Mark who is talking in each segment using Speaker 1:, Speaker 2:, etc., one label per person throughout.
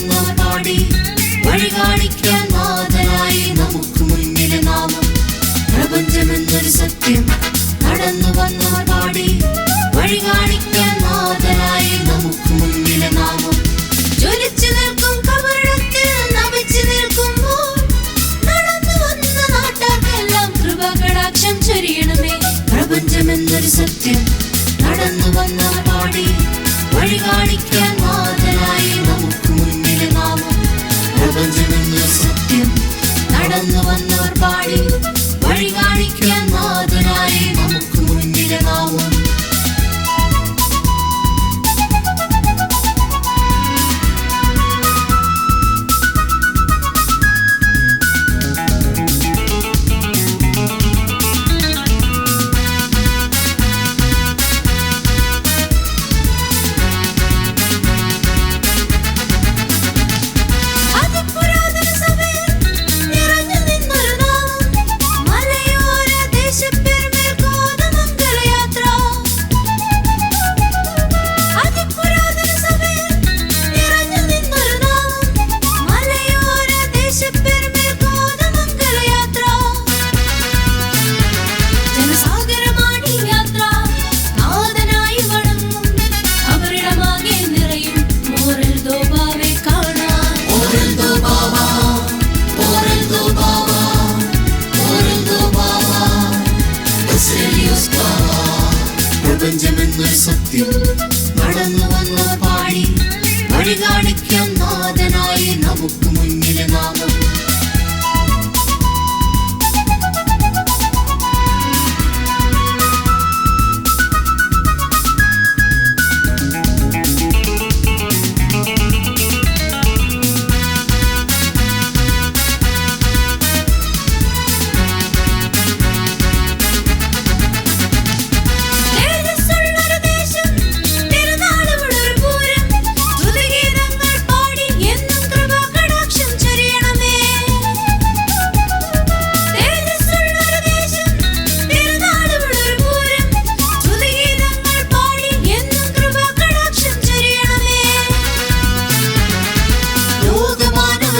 Speaker 1: വന്നവർ പാടി വഴി കാണിക്കാൻ നാഥനായി നമുക്ക് മുന്നിലെ നാമം. പ്രപഞ്ചമെന്നൊരു സത്യം നടന്നു വന്നവർ പാടി വഴി കാണിക്കാൻ നാഥനായി നമുക്ക് മുന്നിലെ നാമം. ജ്വലിച്ചു നിൽക്കും കബറിടത്തിൽ നമിച്ചു നിൽക്കുമ്പോൾ നടന്നു വന്ന നാട്ടാർക്കെല്ലാം കൃപകടാക്ഷം ചൊരിയണമേ. പ്രപഞ്ചമെന്നൊരു സത്യം നടന്നു വന്നവർ പാടി വഴി കാണിക്കാൻ നാഥനായി നമുക്ക് മുന്നിലെ നാമം. പ്രപഞ്ചമെന്നൊരു സത്യം നടന്നു വന്നവർ പാടി വഴി കാണിക്കാൻ നാഥനായി നമുക്ക് മുന്നിലെ നാമം. പ്രപഞ്ചമെന്നൊരു സത്യം നടന്നു വന്നവർ പാടി വഴി കാണിക്കാൻ നാഥനായി നമുക്ക് മുന്നിലെ നാമം.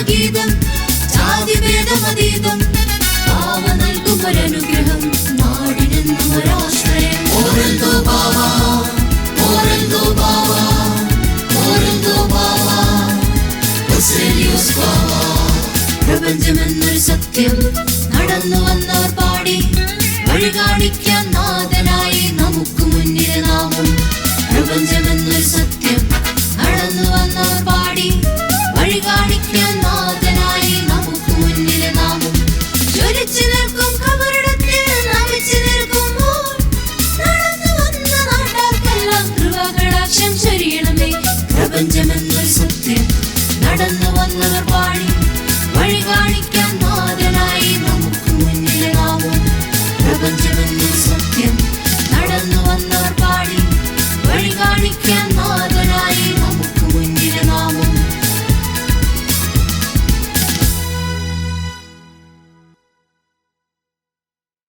Speaker 1: ഗീതം ജാതിഭേദമതീതം ഭാവ നൽകുമൊരനുഗ്രഹം നാടിനെന്നും ഒരാശ്രയം. ഓരെന്തോ ബാവ ഓരെന്തോ ബാവ ഓരെന്തോ ബാവ ബസേലിയോസ് ബാവ. പ്രപഞ്ചമെന്നൊരു സത്യം നടന്നു വന്നവർ പാടി വഴി കാണിക്കാൻ നാഥനായി നമുക്ക് മുന്നിലെ നാമം. പ്രപഞ്ചമെന്നൊരു സത്യം നടന്നു വന്നവർ പാടി വഴി കാണിക്കാൻ നാഥനായി നമുക്ക് മുന്നിലെ നാമം. ജ്വലിച്ചു നിൽക്കും കബറിടത്തിൽ നമിച്ചു നിൽക്കുമ്പോൾ നടന്നു വന്ന നാട്ടാർക്കെല്ലാം കൃപകടാക്ഷം ചൊരിയണമേ. പ്രപഞ്ചമെന്നൊരു സത്യം നടന്നു വന്നവർ പാടി